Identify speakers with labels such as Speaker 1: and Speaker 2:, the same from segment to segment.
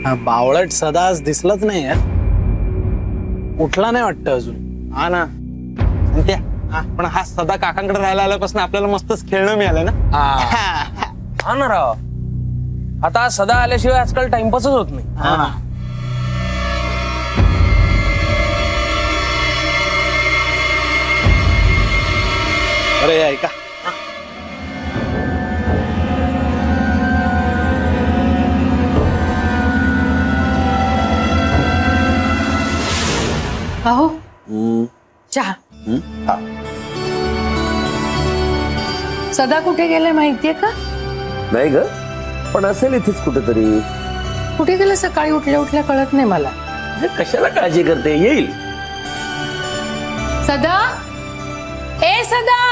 Speaker 1: बावळट सदा आज दिसलाच नाही यार. उठला नाही वाटतं अजून.
Speaker 2: हा ना संत्या. पण हा सदा काकांकडे राहायला आल्यापासून आपल्याला मस्तच खेळणं मिळालं ना.
Speaker 3: हा ना राव. आता सदा आल्याशिवाय आजकाल टाइमपासच होत नाही.
Speaker 1: अरे ऐका,
Speaker 4: अहो चहा. सदा कुठे गेलाय माहितीये का?
Speaker 5: नाही ग, पण असेल इथेच कुठेतरी.
Speaker 4: कुठे गेलं सकाळी उठल्या उठल्या कळत नाही मला.
Speaker 5: कशाला काळजी करते, येईल.
Speaker 4: सदा, ए सदा.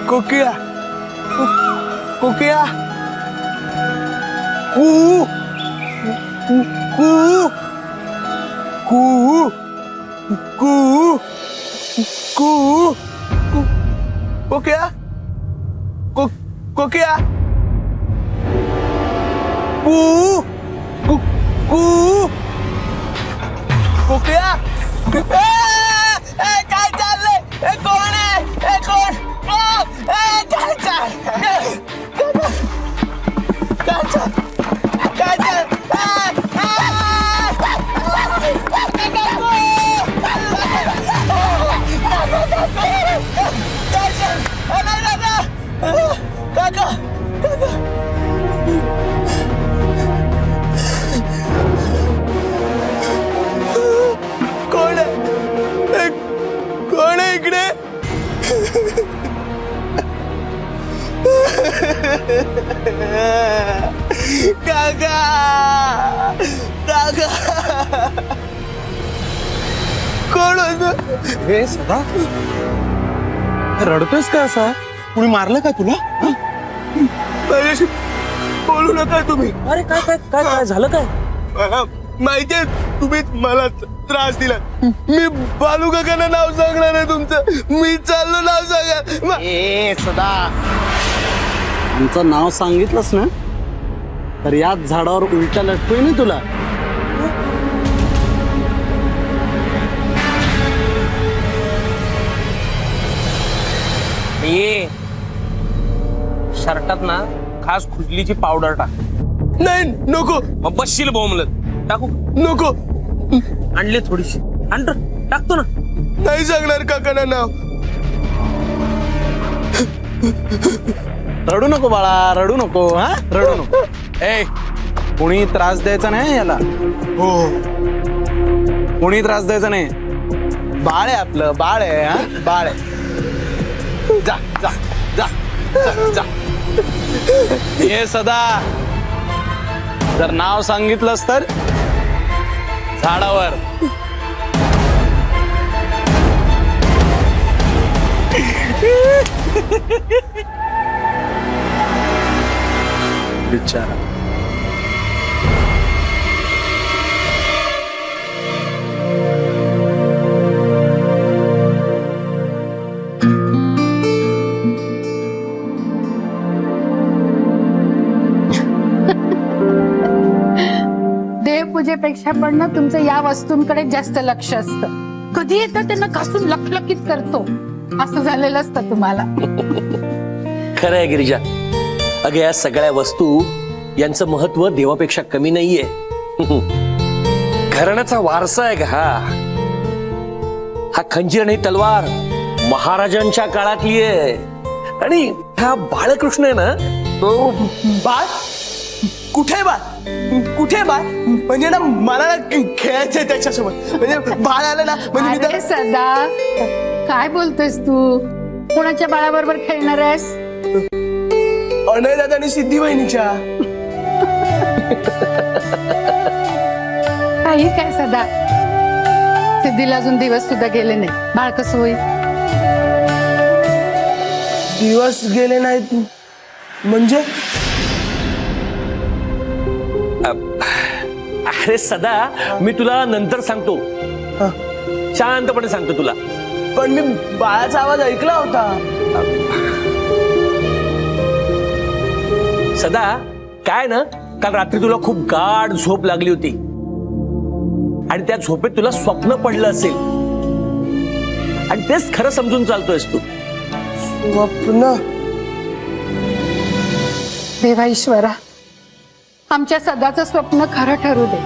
Speaker 2: कोकिया कोकिया कू कू कू कू कू कोकिया कोकिया कू कू कोकिया. काय चाललंय? कोण आहे? कोण? काय चाललंय? कोण आहे इकडे? काका काका कोण होत?
Speaker 1: हे सदा रडतोयस का असा? कुणी मारलं का तुला?
Speaker 2: माझ्याशी बोलू नका तुम्ही.
Speaker 3: अरे काय काय काय काय झालं काय?
Speaker 2: मला माहितीये तुम्ही मला त्रास दिला. मी बालू काकांना नाव सांगणार आहे तुमचं. मी चाललो नाव सांगा.
Speaker 1: ए सदा, आमचं नाव सांगितलंस ना तर याच झाडावर उलटा लटकोय ना तुला.
Speaker 3: ये शर्टात ना खास खुजलीची पावडर टाक.
Speaker 2: नाही नको
Speaker 3: मग बसशील बोंबलत. टाकू
Speaker 2: नको.
Speaker 3: आणले थोडीशी. आण रे, टाकतो ना.
Speaker 2: नाही सांगणार काकांना नाव.
Speaker 1: रडू नको बाळा, रडू नको. हा रडू नको. ए कोणी त्रास द्यायचा नाही याला.
Speaker 2: हो
Speaker 1: कोणी त्रास द्यायचा नाही. बाळ आहे आपलं, बाळ आहे. हा बाळ आहे. जा जा जा जा, जा. ये सदा, जर नाव सांगितलंस तर झाडावर. बिचारा.
Speaker 4: देवपूजेपेक्षा पण ना तुमचं या वस्तूंकडे जास्त लक्ष असतं. कधी येतं त्यांना घासून लखलखीत करतो असं झालेलं असतं तुम्हाला.
Speaker 5: खरंय गिरिजा. अगं या सगळ्या वस्तू यांचं महत्व देवापेक्षा कमी नाहीये. घराण्याचा वारसा आहे का हा. हा खंजीर आणि तलवार महाराजांच्या काळातली आहे. आणि हा बाळकृष्ण आहे ना, तो
Speaker 2: बाळ कुठे बाळ? कुठे बाळ? म्हणजे ना मला ना खेळायचंय त्याच्यासोबत. म्हणजे बाळ आलं ना म्हणजे मी
Speaker 4: अरे सदा, काय बोलतोयस तू? कोणाच्या बाळाबरोबर खेळणार आहेस?
Speaker 2: अनय दादा आणि सिद्धी वहिनीच्या.
Speaker 4: काही काय सदा, सिद्धीला अजून दिवस सुद्धा गेले नाही. बाळ कसं होईल?
Speaker 2: दिवस गेले नाहीत म्हणजे?
Speaker 5: अरे सदा, मी तुला नंतर सांगतो. शांतपणे सांगतो तुला.
Speaker 1: पण मी बाळाचा आवाज ऐकला होता.
Speaker 5: सदा काय ना, काल रात्री तुला खूप गाढ झोप लागली होती आणि त्या झोपेत तुला स्वप्न पडलं असेल आणि तेच खरं समजून चालतोयस तू.
Speaker 2: स्वप्न?
Speaker 4: देवा ईश्वरा, आमच्या सदाचं स्वप्न खरं ठरू दे.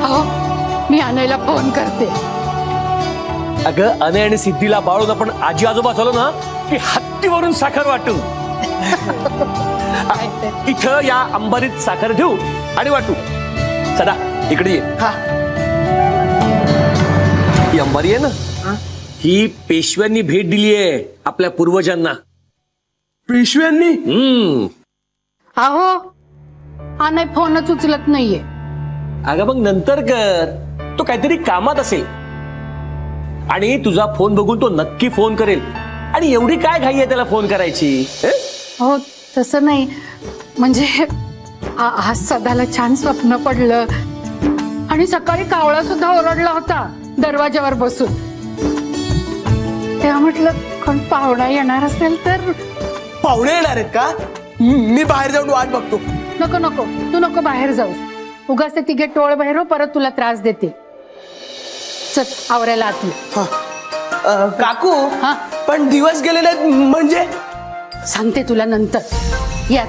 Speaker 4: अहो, मी आणायला फोन करते.
Speaker 5: अगं अनय आणि सिद्धीला बाळून आपण आजी आजोबा झालो ना की हत्तीवरून साखर वाटू. इथं या अंबारीत साखर ठेवू आणि वाटू. सदा इकडे ये. ही अंबारी आहे ना, ही पेशव्यांनी भेट दिली आहे आपल्या पूर्वजांना.
Speaker 1: पिशव्यांनी?
Speaker 4: अहो, आणाय फोनच उचलत नाहीये.
Speaker 5: अगं मग नंतर कर, तो काहीतरी कामात असेल आणि तुझा फोन बघून तो नक्की फोन करेल. आणि एवढी काय घाई आहे त्याला फोन करायची?
Speaker 4: हो, तसं नाही, म्हणजे आज सदाला छान स्वप्न पडलं आणि सकाळी कावळा सुद्धा ओरडला होता दरवाजावर बसून. तेव्हा म्हटलं कोण पाहुणा येणार असेल तर.
Speaker 2: पाहुणे येणार आहेत का? मी बाहेर जाऊन वाट बघतो.
Speaker 4: नको नको, तू नको बाहेर जाऊ. उगाच ते तिघे टोळ बाहेर हो, परत तुला त्रास देते. चल आवरायला आतली.
Speaker 2: काकू,
Speaker 4: हा?
Speaker 2: पण दिवस गेलेले आहेत म्हणजे?
Speaker 4: सांगते तुला नंतर. या.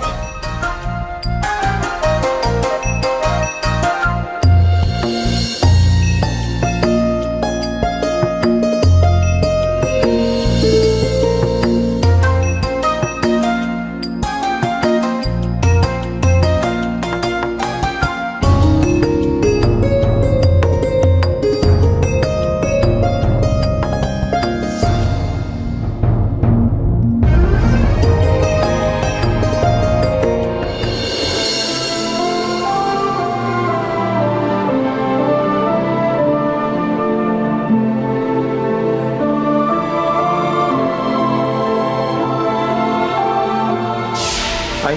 Speaker 2: आई,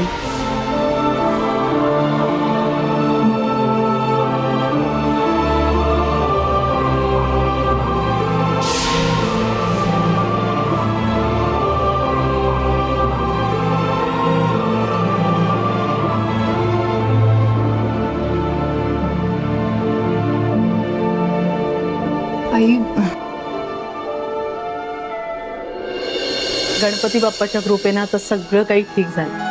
Speaker 6: आई, गणपती बाप्पाच्या कृपेने आता सगळं काही ठीक झालं.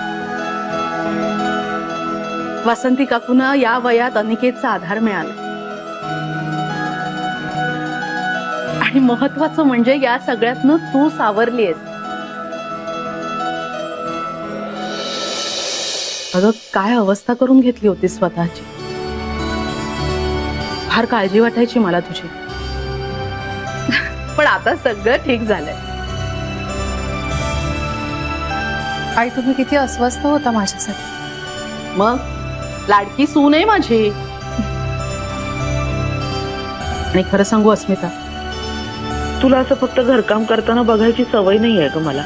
Speaker 6: वासंती काकूंना या वयात अनिकेतचा आधार मिळाला आणि महत्वाचं म्हणजे या सगळ्यातनं तू सावरलीयस. अगं काय अवस्था करून घेतली होती स्वतःची. फार काळजी वाटायची मला तुझी, पण आता सगळं ठीक झालंय.
Speaker 7: आई, तुम्ही किती अस्वस्थ होता माझ्यासाठी.
Speaker 6: मग लाडकी सून आहे माझी. आणि खरं सांगू अस्मिता, तुला असं फक्त घरकाम करताना बघायची सवय नाही आहे ग मला.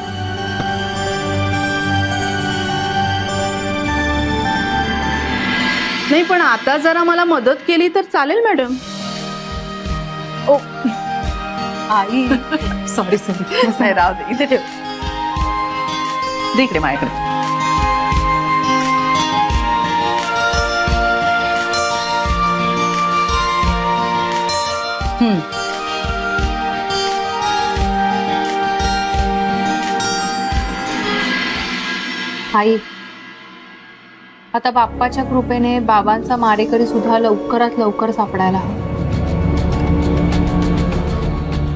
Speaker 6: नाही पण आता जरा मला मदत केली तर चालेल madam. Oh
Speaker 7: I sorry sorry.
Speaker 6: नाही राहू दे, इथे ठेव. दे इकडे माझ्याकडे.
Speaker 7: आई, आता बाप्पाच्या कृपेने बाबांचा मारेकरी सुद्धा लवकरात लवकर सापडायला हवा.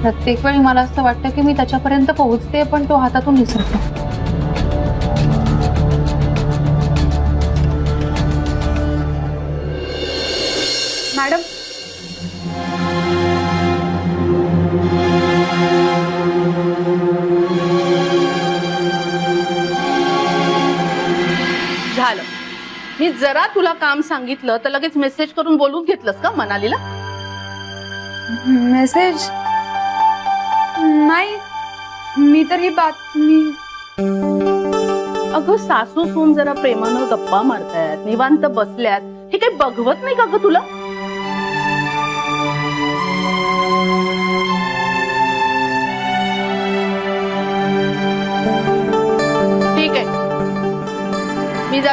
Speaker 7: प्रत्येक वेळी मला असं वाटतं की मी त्याच्यापर्यंत पोहोचते, पण तो हातातून विसरतो. मॅडम,
Speaker 6: झालं. मी जरा तुला काम सांगितलं तर लगेच मेसेज करून बोलून घेतलंस का मनालीला?
Speaker 7: मेसेज नाही, मी तर ही बातमी.
Speaker 6: अगं सासू सून जरा प्रेमानं गप्पा मारतायत, निवांत बसल्यात, हे काही बघवत नाही का ग तुला?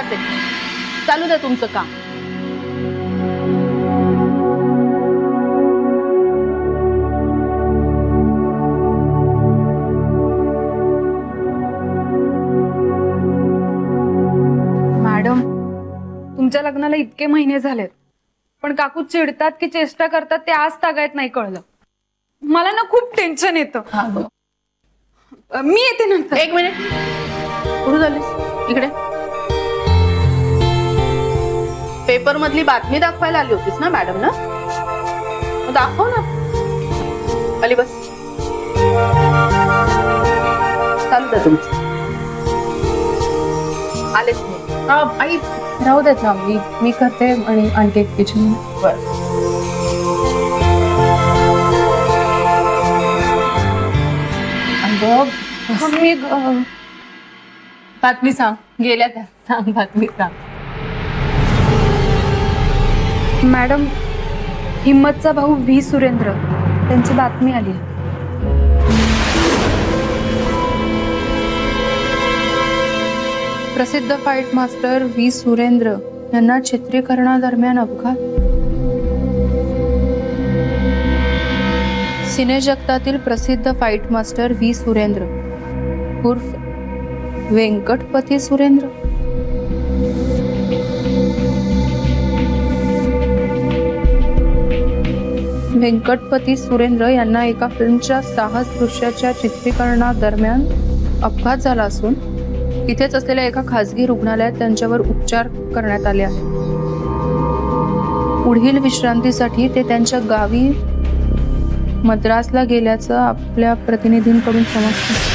Speaker 7: जाते. चालू द्या तुमचं काम.
Speaker 8: मॅडम, तुमच्या लग्नाला इतके महिने झालेत पण काकू चिडतात की चेष्टा करतात ते आज तागायत नाही कळलं. मला ना खूप टेन्शन येतं. मी येते नंतर.
Speaker 7: एक मिनिट, कुठं झालीस? इकडे. पेपर मधली बातमी दाखवायला आली होतीस ना मॅडम ना? दाखव ना. आली बस. चालू द्या तुमचं. आलेच नाही.
Speaker 8: आई राहू देत ना, मी करते आणि आणते किचन. मी
Speaker 7: बातमी सांग. गेल्या त्या सांग बातमी सांग.
Speaker 8: मॅडम, हिम्मतचा भाऊ व्ही सुरेंद्र त्यांची बातमी आली. प्रसिद्ध फाईट मास्टर व्ही सुरेंद्र यांना चित्रीकरणादरम्यान अपघात. सिने जगतातील प्रसिद्ध फाईट मास्टर व्ही सुरेंद्र उर्फ व्यंकटपती सुरेंद्र व्यंकटपती सुरेंद्र यांना एका फिल्मच्या साहस दृश्याच्या चित्रीकरणादरम्यान अपघात झाला असून तिथेच असलेल्या एका खासगी रुग्णालयात त्यांच्यावर उपचार करण्यात आले आहेत. पुढील विश्रांतीसाठी ते त्यांच्या गावी मद्रासला गेल्याचं आपल्या प्रतिनिधींकडून समजतं.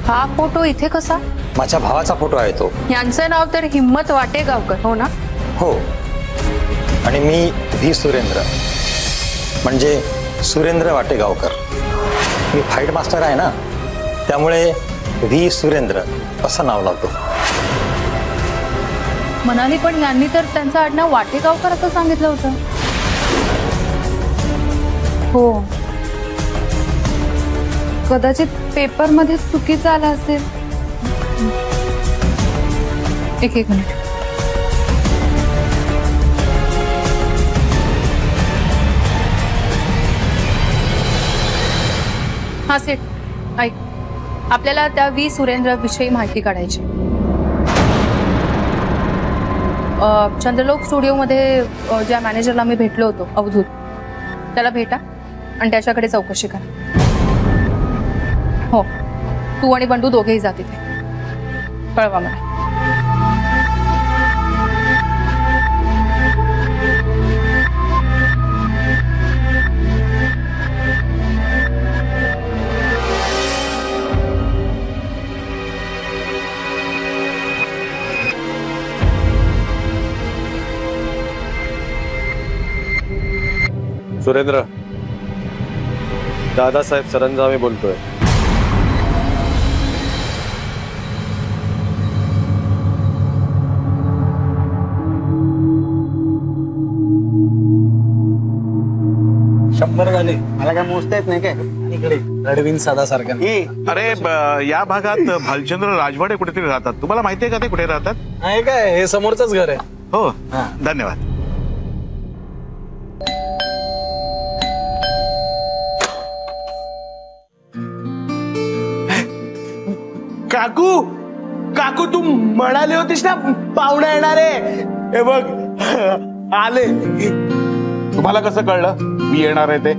Speaker 8: हा फोटो इथे कसा?
Speaker 9: माझ्या भावाचा फोटो आहे तो.
Speaker 8: यांचं नाव तर हिम्मत वाटेगावकर, हो ना?
Speaker 9: हो, आणि मी व्ही सुरेंद्र म्हणजे सुरेंद्र वाटेगावकर. मी फाईट मास्टर आहे ना, त्यामुळे व्ही सुरेंद्र असं नाव लावतो.
Speaker 8: म्हणाली, पण यांनी तर त्यांचं आडनाव वाटेगावकर असं सांगितलं होतं. हो, कदाचित पेपरमध्ये चुकीचं आलं असेल. एक मिनिट. हा सेठ, ऐक, आपल्याला त्या व्ही सुरेंद्र विषयी माहिती काढायची. चंद्रलोक स्टुडिओमध्ये ज्या मॅनेजरला मी भेटलो होतो, अवधूत, त्याला भेटा आणि त्याच्याकडे चौकशी करा. हो, तू आणि बंडू दोघेही जा तिथे. कळवा मला.
Speaker 2: सुरेंद्र, दादासाहेब सरंजामे बोलतोय.
Speaker 1: शंभर झाले. मला काय मोजता येत नाही काय? इकडे रडवीन सदा सारखं.
Speaker 10: अरे या भागात भालचंद्र राजवाडे कुठेतरी राहतात. तुम्हाला माहितीये का ते कुठे राहतात?
Speaker 1: आहे काय? हे समोरचंच घर आहे.
Speaker 10: हो, धन्यवाद.
Speaker 2: काकू, काकू तू म्हणाली होतीस ना पाहुणे येणार आहे. हे बघ आले.
Speaker 10: तुम्हाला कसं कळलं मी येणार आहे ते?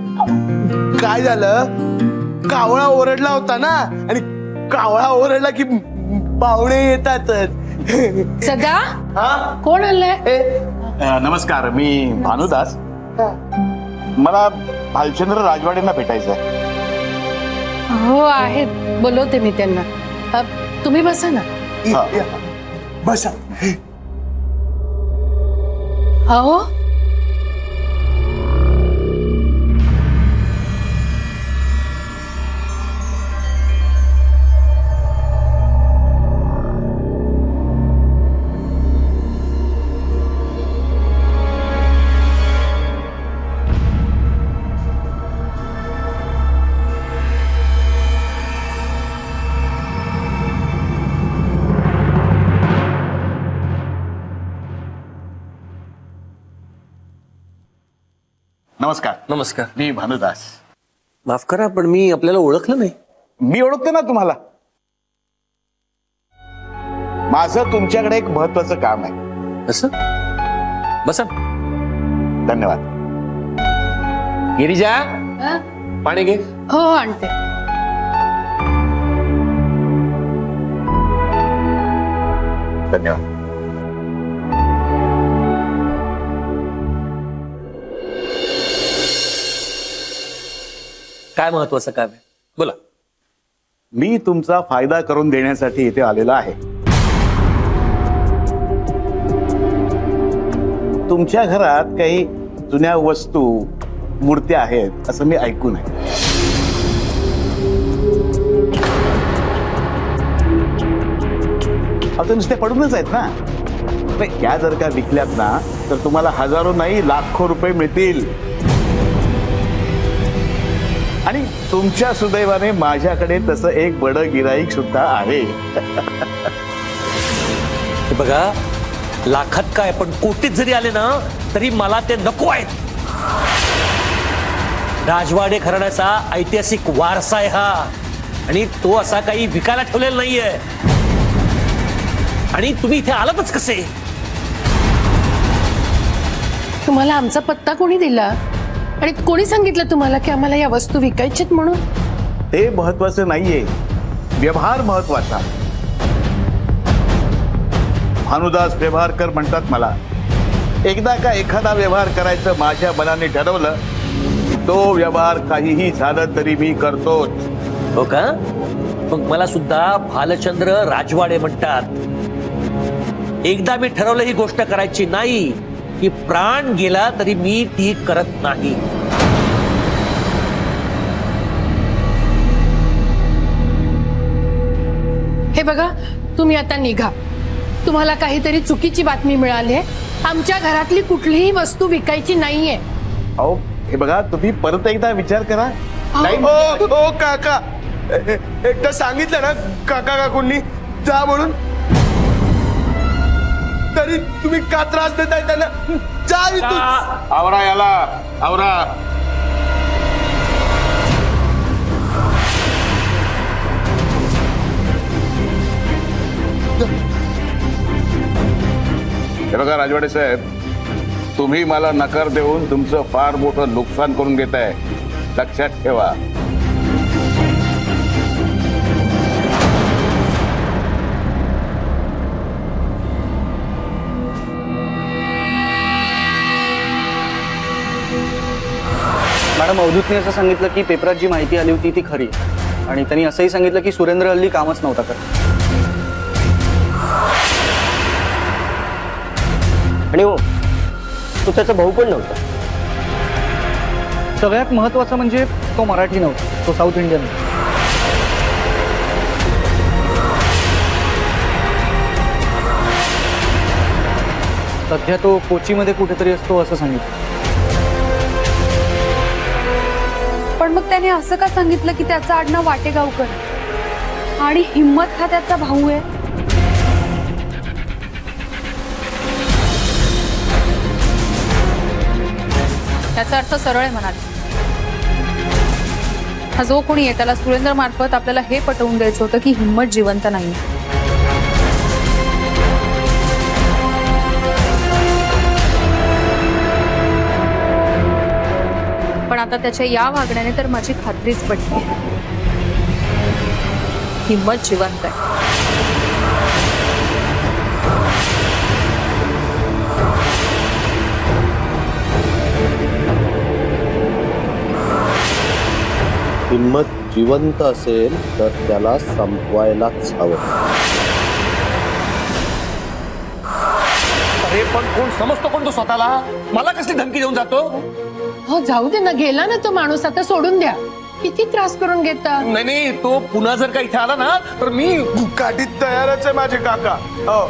Speaker 2: काय झालं, कावळा ओरडला होता ना, आणि कावळा ओरडला की पाहुणे येतातच.
Speaker 4: सदा,
Speaker 2: हा,
Speaker 4: कोण आलंय?
Speaker 10: नमस्कार, मी भानुदास. मला भालचंद्र राजवाडेंना भेटायचं आहे.
Speaker 4: हो आहेत, बोलवते मी त्यांना. तुम्ही बसा ना.
Speaker 2: बसा.
Speaker 4: अहो,
Speaker 10: नमस्कार.
Speaker 3: नमस्कार.
Speaker 10: मी भानुदास.
Speaker 5: माफ करा पण मी आपल्याला ओळखलं नाही.
Speaker 10: मी ओळखते ना तुम्हाला. माझं तुमच्याकडे एक महत्वाचं काम आहे.
Speaker 5: असं बसा.
Speaker 10: धन्यवाद.
Speaker 5: गिरिजा पाणी घे.
Speaker 4: हो आणते.
Speaker 10: धन्यवाद.
Speaker 5: काय महत्वाचं काम आहे बोला.
Speaker 10: मी तुमचा फायदा करून देण्यासाठी इथे आलेलो आहे. तुमच्या घरात काही जुन्या वस्तू मूर्त्या आहेत असं मी ऐकून आहे. आता नुसते पडूनच आहेत ना. पण या जर का विकल्यात ना तर तुम्हाला हजारो नाही लाखो रुपये मिळतील. आणि तुमच्या सुदैवाने माझ्याकडे तसं एक बडं गिराईक सुद्धा आहे.
Speaker 5: हे बघा लाखात काय पण कोटीत जरी आले ना तरी मला ते नको आहेत. राजवाडे घराण्याचा ऐतिहासिक वारसा आहे हा आणि तो असा काही विकायला ठेवलेला नाहीये. आणि तुम्ही इथे आलातच कसे?
Speaker 4: तुम्हाला आमचा पत्ता कोणी दिला आणि कोणी सांगितलं तुम्हाला की आम्हाला या वस्तू विकायच्यात म्हणून?
Speaker 10: ते महत्वाचं नाहीये, व्यवहार महत्वाचा. भानुदास व्यवहारकर म्हणतात मला. एकदा का एखादा व्यवहार करायचं माझ्या मनाने ठरवलं तो व्यवहार काहीही झालं तरी मी करतोच.
Speaker 5: हो का? मग मला सुद्धा भालचंद्र राजवाडे म्हणतात. एकदा मी ठरवलं ही गोष्ट करायची नाही की प्राण गेला तरी मी ती करत नाही.
Speaker 4: हे बघा तुम्ही आता निघा. तुम्हाला काहीतरी चुकीची बातमी मिळाली आहे. आमच्या घरातली कुठलीही वस्तू विकायची नाहीये.
Speaker 10: अहो हे बघा तुम्ही परत एकदा विचार करा. नाही
Speaker 2: ओ काका, एकदा सांगितलं ना काका काकूंनी जा म्हणून, तरी तुम्ही का त्रास देताय त्यांना? जा इथून.
Speaker 10: आवरा याला आवरा. हे बघा राजवाडे साहेब, तुम्ही मला नकार देऊन तुमचं फार मोठं नुकसान करून घेताय. लक्षात ठेवा.
Speaker 1: मॅडम अवधूतने असं सांगितलं की पेपरात जी माहिती आली होती ती खरी. आणि त्यांनी असंही सांगितलं की सुरेंद्र हल्ली कामच नव्हता करत.
Speaker 9: आणि हो तो त्याचा भाऊ पण नव्हता.
Speaker 1: सगळ्यात महत्वाचं म्हणजे तो मराठी नव्हता, तो साऊथ इंडियन होता. सध्या तो कोचीमध्ये कुठेतरी असतो असं सांगितलं.
Speaker 8: पण मग त्याने असं का सांगितलं की त्याचं आडनाव वाटेगावकर आणि हिम्मत हा त्याचा भाऊ आहे? त्याचा अर्थ सरळ आहे म्हणाल. हा जो कोणी आहे त्याला सुरेंद्र मार्फत आपल्याला हे पटवून द्यायचं होतं की हिम्मत जिवंत नाही. पण आता त्याच्या या वागण्याने तर माझी खात्रीच पटली. हिम्मत जिवंत आहे.
Speaker 2: हिम्मत जिवंत असेल तर त्याला संपवायलाच हवं.
Speaker 5: अरे पण कोण समजतो कोण तो स्वतःला? मला कसली धमकी देऊन जातो?
Speaker 4: हो जाऊ दे ना, गेला ना तो माणूस, आता सोडून द्या. किती त्रास करून घेता.
Speaker 5: नाही नाही तो पुन्हा जर का इथे आला ना तर मी
Speaker 2: काठीत तयारच आहे माझे काका. हो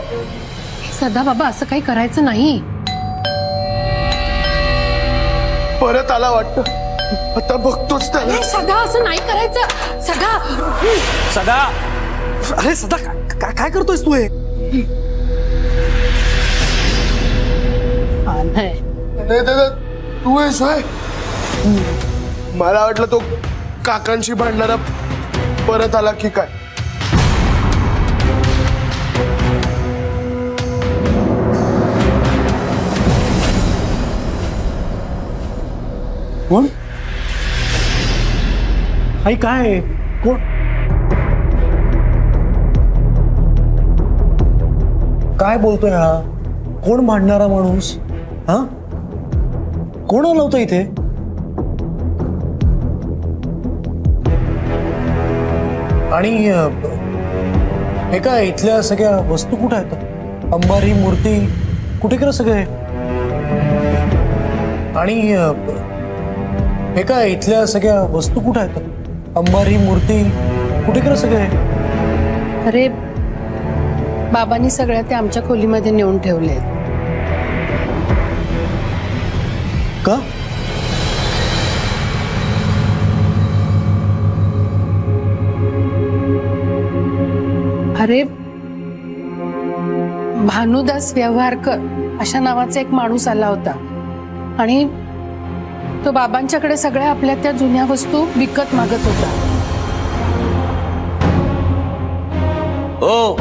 Speaker 4: सदा बाबा असं काही करायचं नाही.
Speaker 2: परत आला वाटतं. आता बघतोच त्याला.
Speaker 4: अरे सदा असं नाही करायचं. सदा
Speaker 5: सदा.
Speaker 1: अरे सदा काय करतोयस तू हे?
Speaker 2: नाही दादा तू आहेस होय? मला वाटलं तो काकांशी भांडणारा परत आला की काय.
Speaker 11: कोण? आई काय कोण? काय बोलतोय हा? कोण भांडणारा माणूस? हा, कोण आलं होतं इथे? आणि हे काय इथल्या सगळ्या वस्तू कुठे आहेत? अंबारी मूर्ती कुठे केलं सगळे? आणि हे काय इथल्या सगळ्या वस्तू कुठे आहेत? अंबारी मूर्ती कुठे केलं सगळे?
Speaker 4: अरे बाबांनी सगळ्या ते आमच्या खोलीमध्ये नेऊन ठेवले.
Speaker 11: का?
Speaker 4: अरे भानुदास व्यवहारकर अशा नावाचा एक माणूस आला होता आणि तो बाबांच्याकडे सगळ्या आपल्या त्या जुन्या वस्तू विकत मागत होता.
Speaker 5: हो,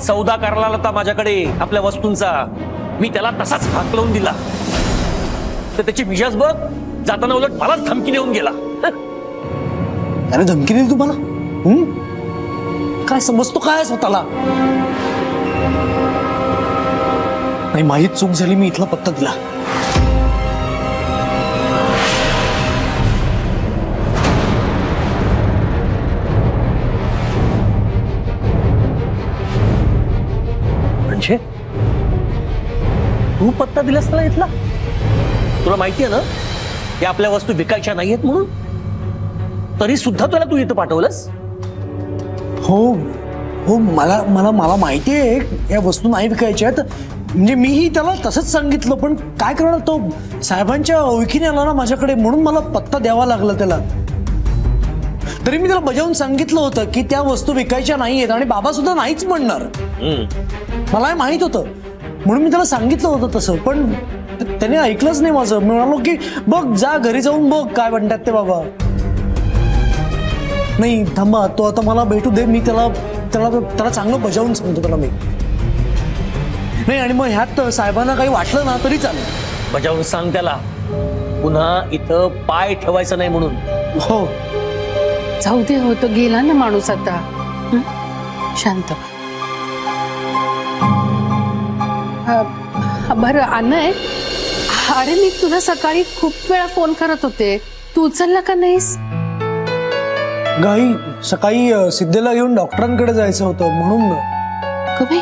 Speaker 5: सौदा करायला होता माझ्याकडे आपल्या वस्तूंचा. मी त्याला तसाच हाकलवून दिला तर त्याची मिजाज बघ, जाताना उलट मलाच धमकी देऊन गेला.
Speaker 11: त्याने धमकी दिली तुम्हाला? काय समजतो काय स्वतःला? नाही, माहीत चूक झाली, मी इथला पत्ता दिला.
Speaker 5: म्हणजे तू पत्ता दिलास त्याला इथला? तुला माहिती आहे ना की आपल्या वस्तू विकायच्या नाहीयेत म्हणून, तरी सुद्धा तुला तू इथं पाठवलंस?
Speaker 11: हो हो, मला मला मला माहिती आहे या वस्तू नाही विकायच्या आहेत. म्हणजे मीही त्याला तसंच सांगितलं, पण काय करणार, तो साहेबांच्या ओळखीने आला ना माझ्याकडे, म्हणून मला पत्ता द्यावा लागला त्याला. तरी मी त्याला बजावून सांगितलं होतं की त्या वस्तू विकायच्या नाहीयेत आणि बाबा सुद्धा नाहीच म्हणणार. मला हे माहित होतं म्हणून मी त्याला सांगितलं होतं तसं, पण त्याने ऐकलंच नाही माझं. मी म्हणालो की बघ, जा घरी जाऊन बघ काय म्हणतात ते बाबा. नाही थांबा, तो आता मला भेटू दे, मी त्याला त्याला त्याला चांगलं बजावून सांगतो त्याला मी. नाही, आणि मग ह्यात साहेबांना काही वाटलं ना तरी चालेल.
Speaker 5: बजावून सांग त्याला पुन्हा इथं पाय ठेवायचं नाही म्हणून.
Speaker 11: हो,
Speaker 4: जाऊ दे, हो तो गेला ना माणूस आता. शांत. बरं अनय, अरे मी तुला सकाळी खूप वेळा फोन करत होते, तू उचलला का नाहीस?
Speaker 11: गाई सकाळी सिद्धेला घेऊन डॉक्टरांकडे जायचं होतं म्हणून.
Speaker 4: कभी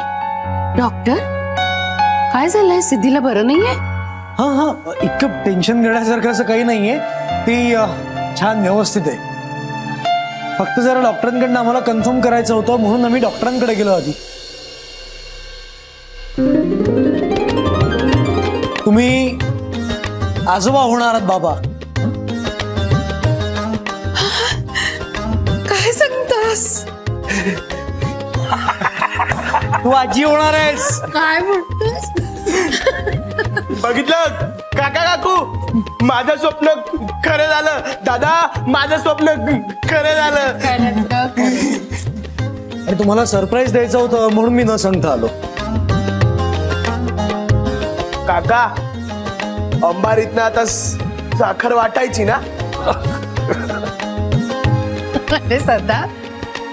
Speaker 4: डॉक्टर? काय झालंय? सिद्धीला बरं नाहीये?
Speaker 11: हा हा, इतकं टेन्शन घेण्यासारखं असं काही नाहीये, ती छान व्यवस्थित आहे. फक्त जरा डॉक्टरांकडनं आम्हाला कन्फर्म करायचं होतं म्हणून आम्ही डॉक्टरांकडे गेलो आधी. तुम्ही आजोबा होणार आहात बाबा.
Speaker 4: काय सांगतास?
Speaker 11: तू आजी होणार आहेस.
Speaker 4: काय म्हणतोस?
Speaker 2: बघितलं काका काकू, माझं स्वप्न खरं झालं. दादा, माझं स्वप्न खरं झालं.
Speaker 11: आणि तुम्हाला सरप्राईज द्यायचं होतं म्हणून मी न सांगता आलो.
Speaker 2: काका, अंबारीतनं आता साखर वाटायची ना?
Speaker 4: अरे सदा,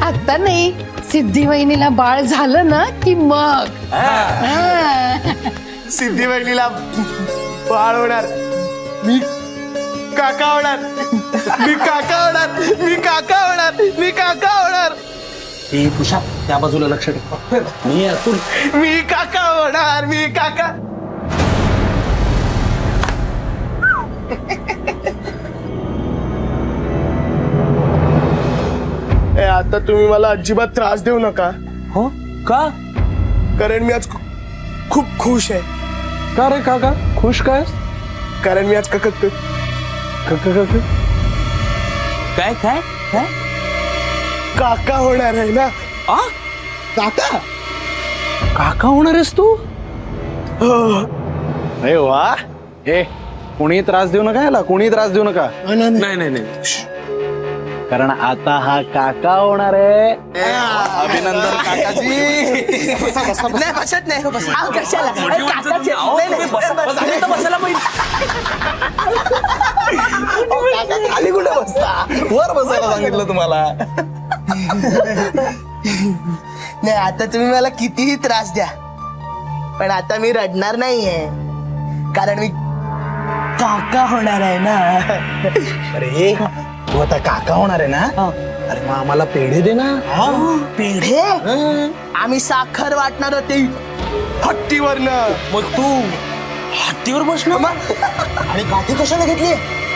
Speaker 4: आता नाही, सिद्धी वहिनीला बाळ झालं ना की मग.
Speaker 2: सिद्धी बहिणीला बाळ होणार, मी काका होणार. मी काका होणार. मी काका होणार. मी काका होणार.
Speaker 5: हे पुषा त्या बाजूला लक्ष ठेव. मी अतुल.
Speaker 2: मी काका होणार. मी काका. आता तुम्ही मला अजिबात त्रास देऊ नका.
Speaker 11: हो का?
Speaker 2: कारण मी आज खूप खुश आहे.
Speaker 11: का रे काका, खुश काय?
Speaker 2: कारण मी आज
Speaker 5: काय काय काय
Speaker 2: काका होणार आहे ना.
Speaker 11: काका काका होणार आहेस तू?
Speaker 2: अरे वा. हे
Speaker 1: कोणी त्रास देऊ नका याला, कोणी त्रास देऊ नका.
Speaker 3: नाही नाही नाही.
Speaker 1: कारण आता हा काका होणार आहे. अभिनंदन काकाजी.
Speaker 2: नाही बसत नाही हो, बसा. अहो, कशाला अरे, काकाचे-
Speaker 3: अहो,
Speaker 2: नाही,
Speaker 3: तुम्ही
Speaker 2: नाही,
Speaker 3: बसा-
Speaker 2: नाही,
Speaker 3: इथं बसायला पाहिजे.
Speaker 1: अहो, काका खाली कुठे बसता, वर बसायला सांगितलं तुम्हाला.
Speaker 2: नाही आता तुम्ही मला कितीही त्रास द्या पण आता मी रडणार नाहीये कारण मी काका होणार आहे ना.
Speaker 1: अरे तू आता काका होणार आहे ना, अरे मग आम्हाला पेढे दे ना.
Speaker 2: पेढे आम्ही साखर वाटणार होते हत्तीवरनं.
Speaker 3: मग तू हत्तीवर बसलो
Speaker 2: आणि काठी कशाला घेतली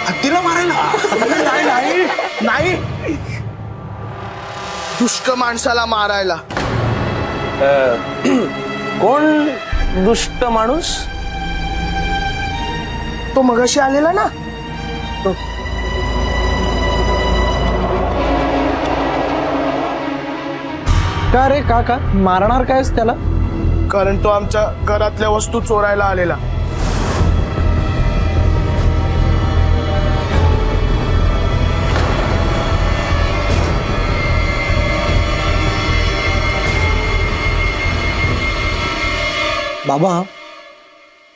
Speaker 2: हत्तीला मारायला. नाही नाही नाही दुष्ट माणसाला मारायला.
Speaker 3: कोण दुष्ट माणूस?
Speaker 2: तो मगाशी आलेला ना.
Speaker 1: का रे काका मारणार कायस त्याला?
Speaker 2: कारण तो आमच्या घरातल्या वस्तू चोरायला आलेला.
Speaker 11: बाबा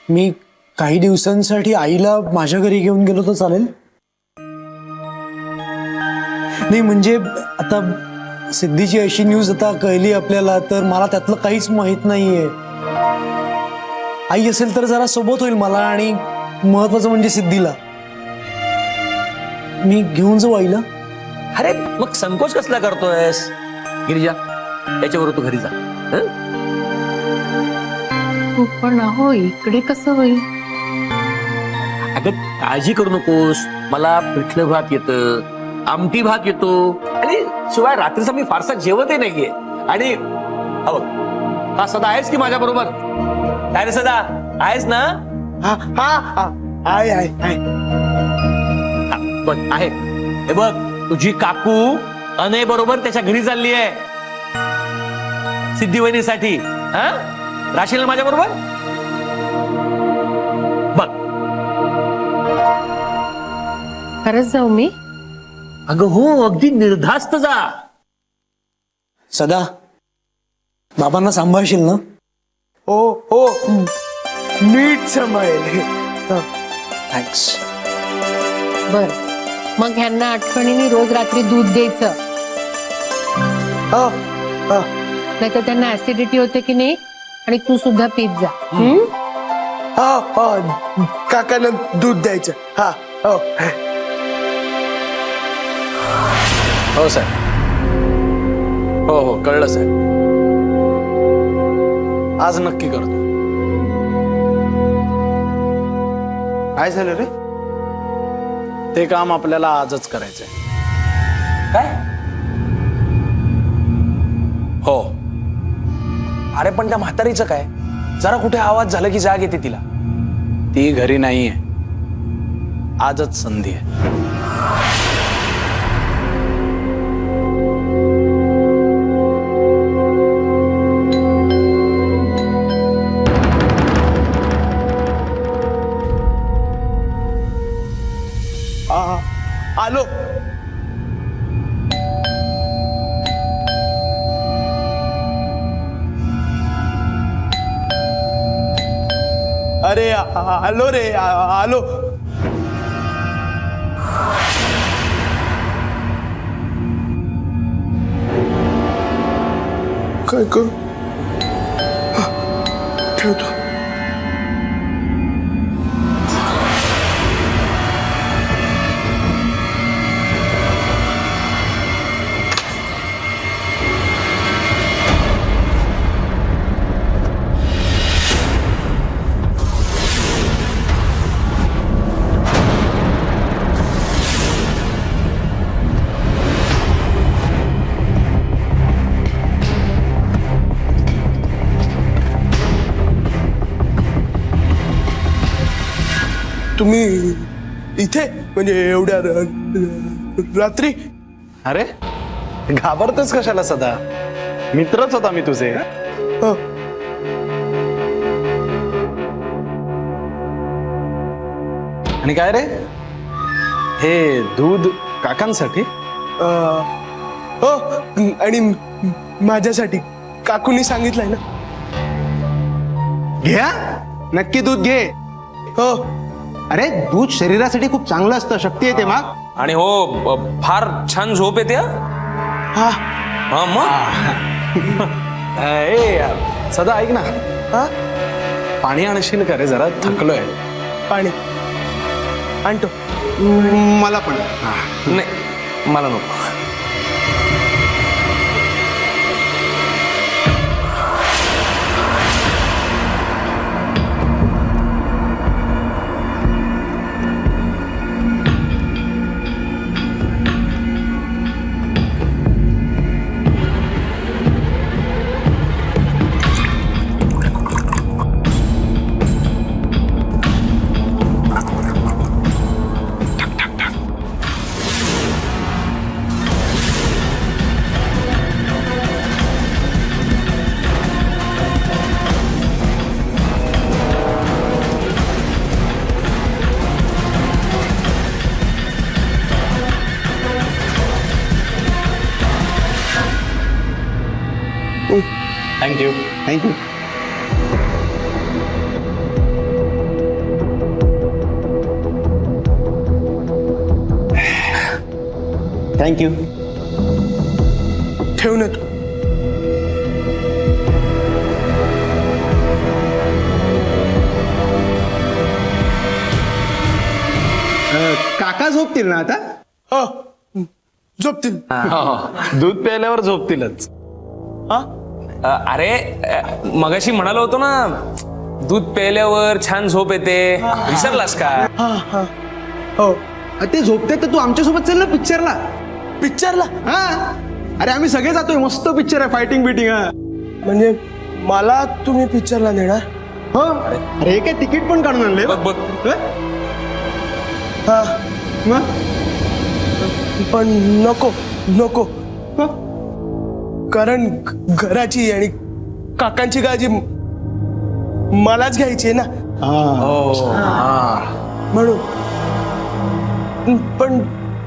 Speaker 11: मी काही दिवसांसाठी आईला माझ्या घरी घेऊन गेलो तर चालेल? नाही म्हणजे आता सिद्धीची अशी न्यूज आता कळली आपल्याला तर मला त्यातलं काहीच माहित नाहीये. आई असेल तर जरा सोबत होईल मला आणि महत्वाचं म्हणजे सिद्धीला. मी घेऊन जाऊ आईला?
Speaker 5: अरे मग संकोच कसला करतोयस? गिरिजा त्याच्यावर तू घरी जा. हं?
Speaker 4: पण अहो इकडे कसं होईल?
Speaker 5: अगं काळजी करू नकोस. मला पिठलं भात येतं, आमटी भात येतो आणि शिवाय रात्रीचा मी फारसा जेवतही नाहीये. आणि हा सदा आहेस की माझ्या बरोबर? काय रे सदा आहेस ना?
Speaker 2: हा हा हा आहे आहे आहे.
Speaker 5: पण आहे हे बघ तुझी काकू अनय बरोबर त्याच्या घरी चालली आहे सिद्धी वहिनीसाठी. हा राशील ना माझ्या बरोबर? बघ
Speaker 4: खरंच जाऊ मी?
Speaker 5: अगं हो अगदी निर्धास्त जा.
Speaker 11: सदा बाबांना सांभाळशील ना?
Speaker 2: हो हो नीट सांभाळेल.
Speaker 11: थँक्स.
Speaker 4: बर मग ह्यांना आठवणीने रोज रात्री दूध द्यायचं,
Speaker 2: हा हा
Speaker 4: नाहीतर त्यांना ऍसिडिटी होते की नाही आणि तू सुद्धा पीत जा. हम्म?
Speaker 2: हा हा काकांना दूध द्यायचं. हा हो
Speaker 1: हो साहेब. हो हो कळलं साहेब. आज नक्की करतो.
Speaker 2: काय झालं रे?
Speaker 1: ते काम आपल्याला आजच करायचंय.
Speaker 3: काय?
Speaker 1: हो.
Speaker 3: अरे पण त्या म्हातारीचं काय? जरा कुठे आवाज झाला की जाग येते तिला.
Speaker 1: ती घरी नाहीये. आजच संधी आहे.
Speaker 2: आलो. अरे आलो रे आलो. काय करू? ठेवतो. तुम्ही इथे म्हणजे एवढ्या रात्री?
Speaker 1: अरे घाबरतोस कशाला सदा? मित्रच होता मी तुझे.
Speaker 2: हो.
Speaker 1: आणि काय रे, हे दूध काकांसाठी?
Speaker 2: हो, आणि माझ्यासाठी काकूंनी सांगितलंय ना.
Speaker 12: घ्या, नक्की दूध घे.
Speaker 2: हो.
Speaker 12: अरे दूध शरीरासाठी खूप चांगलं असतं, शक्ती येते मग.
Speaker 3: आणि हो फार छान झोप येते
Speaker 2: हा.
Speaker 3: हा मग
Speaker 1: ए सदा ऐक ना,
Speaker 2: हा,
Speaker 1: पाणी आणशील का रे, जरा थकलोय.
Speaker 2: पाणी आणतो.
Speaker 12: मला पण.
Speaker 3: नाही मला नको.
Speaker 1: थँक्यू.
Speaker 12: थँक्यू. थँक्यू.
Speaker 2: ठेव ना तू.
Speaker 12: काका झोपतील ना आता?
Speaker 2: हो, झोपतील.
Speaker 1: दूध प्यायल्यावर झोपतीलच.
Speaker 2: हा,
Speaker 3: अरे मगाशी म्हणालो होतो ना, दूध प्यायल्यावर छान झोप येते, विसरलास का?
Speaker 2: हा, हा. हो.
Speaker 12: ते झोपते तर तू आमच्यासोबत चल ना पिक्चरला.
Speaker 2: पिक्चरला?
Speaker 12: हा, अरे आम्ही सगळे जातोय, मस्त पिक्चर आहे, फायटिंग बिटिंग. हा,
Speaker 2: म्हणजे मला तुम्ही पिक्चरला नेणार?
Speaker 12: हो. अरे हे काय तिकीट पण काढून आणले.
Speaker 3: बघ बघ.
Speaker 2: हा,
Speaker 12: मग
Speaker 2: पण नको नको.
Speaker 12: हं?
Speaker 2: कारण घराची आणि काकांची काळजी मलाच घ्यायची आहे ना, म्हणून. पण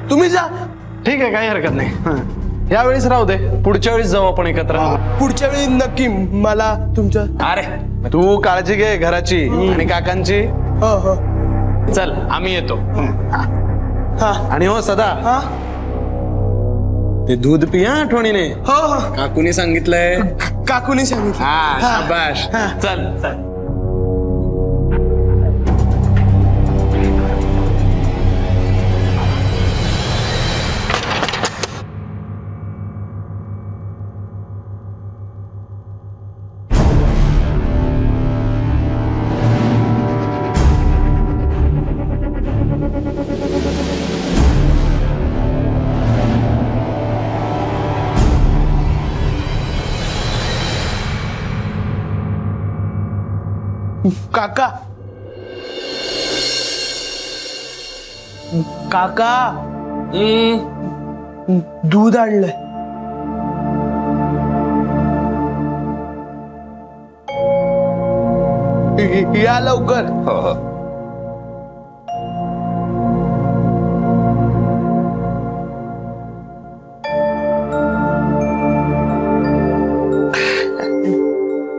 Speaker 2: तुम्ही जा.
Speaker 1: ठीक आहे, काही हरकत नाही. यावेळेस राहू दे, पुढच्या वेळेस जाऊ आपण एकत्र.
Speaker 2: पुढच्या वेळी नक्की मला तुमच्या.
Speaker 3: अरे
Speaker 1: तू काळजी घे घराची आणि काकांची.
Speaker 2: हो हो.
Speaker 1: चल आम्ही येतो.
Speaker 2: हा.
Speaker 1: आणि हो सदा,
Speaker 2: हा.
Speaker 1: ते दूध पिया आठवणीने.
Speaker 2: हो हो.
Speaker 1: काकूने सांगितलंय.
Speaker 2: काकूने सांगितलं.
Speaker 1: हा शाबाश. चल चल.
Speaker 2: काका, काका, दूध आणलंय. या लवकर.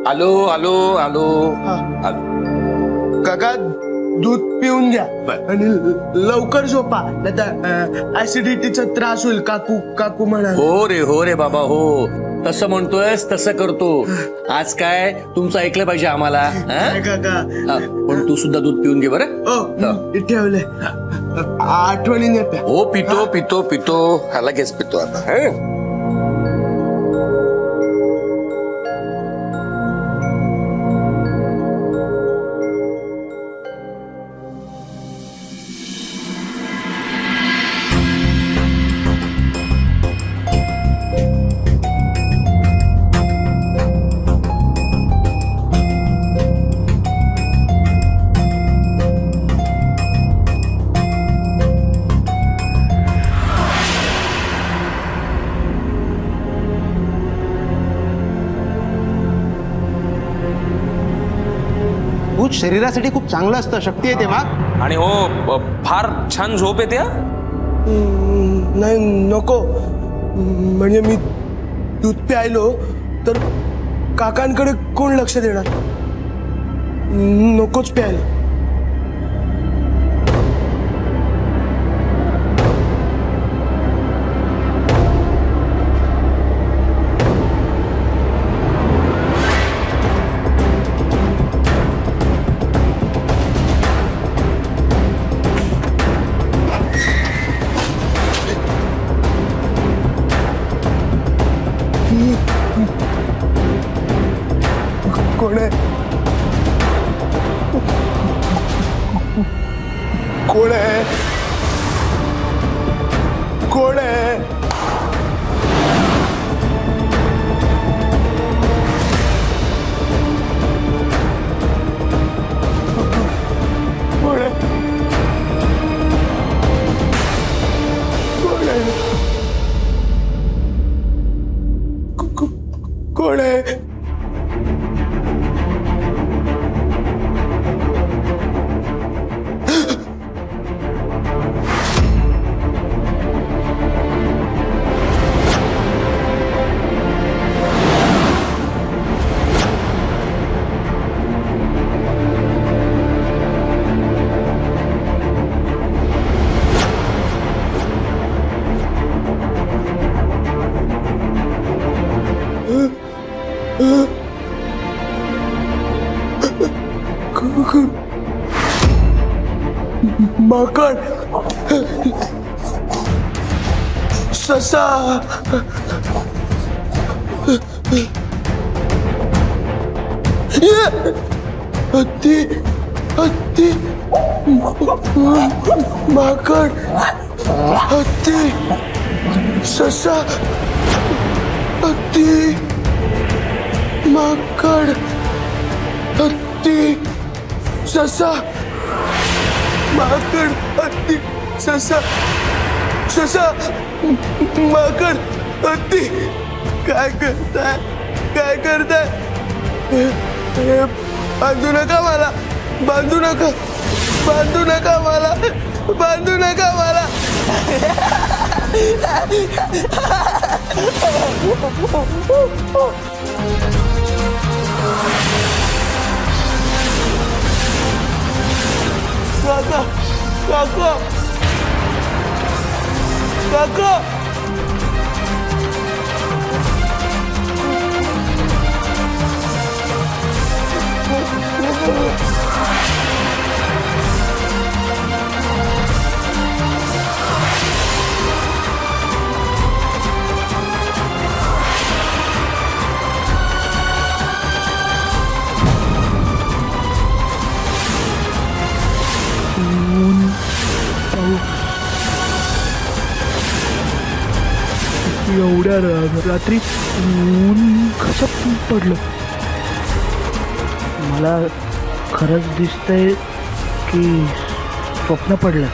Speaker 3: आलो आलो आलो
Speaker 2: हा.
Speaker 3: आलो.
Speaker 2: काका, दूध पिऊन घ्या आणि लवकर झोपा, नाहीतर ऍसिडिटीचा त्रास होईल. काकू काकू म्हणा.
Speaker 5: हो रे बाबा, हो. तसं म्हणतोयस तसं करतो. आज काय तुमचं ऐकलं पाहिजे आम्हाला. हा?
Speaker 2: काका.
Speaker 5: पण तू सुद्धा दूध पिऊन घे बरं.
Speaker 2: हो, ठेवले. आठवणीने येते.
Speaker 3: हो पितो पितो पितो, हा लगेच पितो आता. हं?
Speaker 12: दूध शरीरासाठी खूप चांगलं असतं, शक्ती येते मग.
Speaker 3: आणि हो फार छान झोप येते हा.
Speaker 2: नाही नको, म्हणजे मी दूध प्यायलो तर काकांकडे कोण लक्ष देणार, नकोच प्यायला. कोण आहे, कोण आहे, कोण आहे? कोण आहे, कोण आहे, कोण आहे? माकड, ससा, हत्ती, हत्ती, माकड, हत्ती, ससा, हत्ती, माकड, हत्ती, ससा, माकड, हत्ती, ससा, ससा, माकड, हत्ती. काय करताय, काय करताय? बांधू नका मला, बांधू नका, बांधू नका मला, बांधू नका मला. काका, काका, काका. एवढ्या रात्री ऊन कसं पडलं? मला खरंच दिसतंय की स्वप्न पडलं?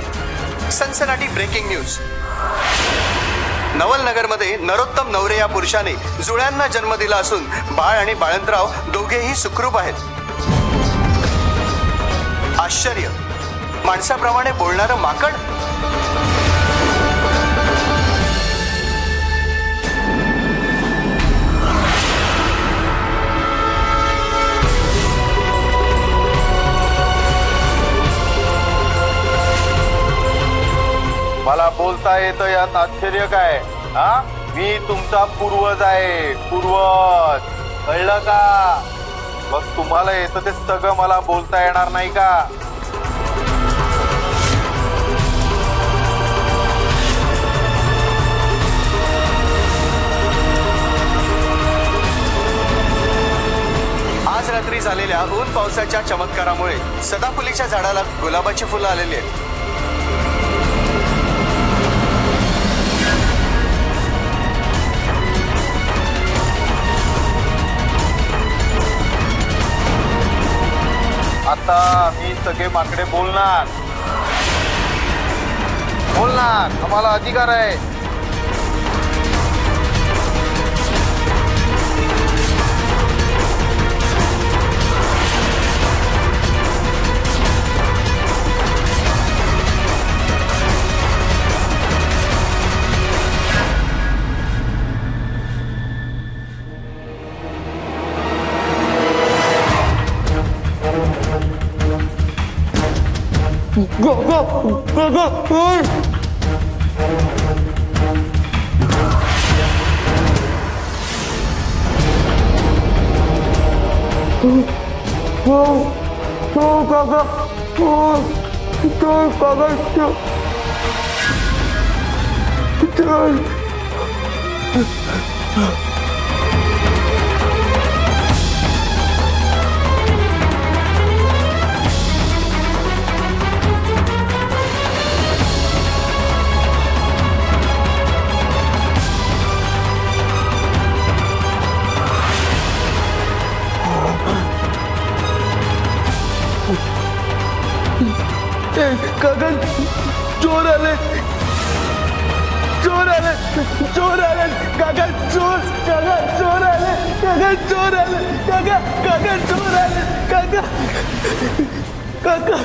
Speaker 2: सनसनाटी ब्रेकिंग न्यूज. नवलनगरमध्ये नरोत्तम नवरे या पुरुषाने जुळ्यांना जन्म दिला असून बाळ आणि बाळंतराव दोघेही सुखरूप आहेत. आश्चर्य, माणसाप्रमाणे बोलणारं माकड.
Speaker 10: मला बोलता येतं यात आश्चर्य काय? हा, मी तुमचा पूर्वज आहे, पूर्वज. कळलं का? मग तुम्हाला येतं ते सगळं मला बोलता येणार नाही का?
Speaker 2: आज रात्री झालेल्या ऊन पावसाच्या चमत्कारामुळे सदाफुलीच्या झाडाला गुलाबाची फुलं आलेली आहेत.
Speaker 10: आता मी सगळे माकडे बोलणार, बोलणार. आम्हाला अधिकार आहे.
Speaker 2: काका चोर आले चोर आले चोर आले काका चोर आले काका चोर आले काका चोर आले काका काका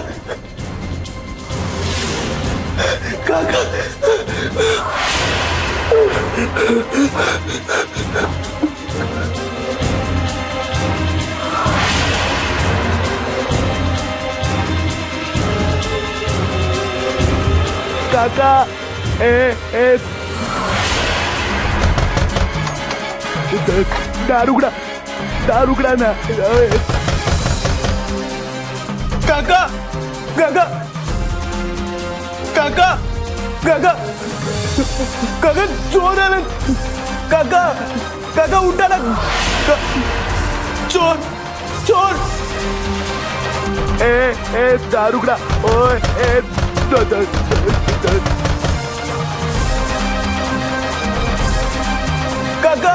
Speaker 2: काका ए दारुगडा ना काका काका काका काका काका चोर आले काका उठा ना चोर चोर ए दारुगडा ओय काका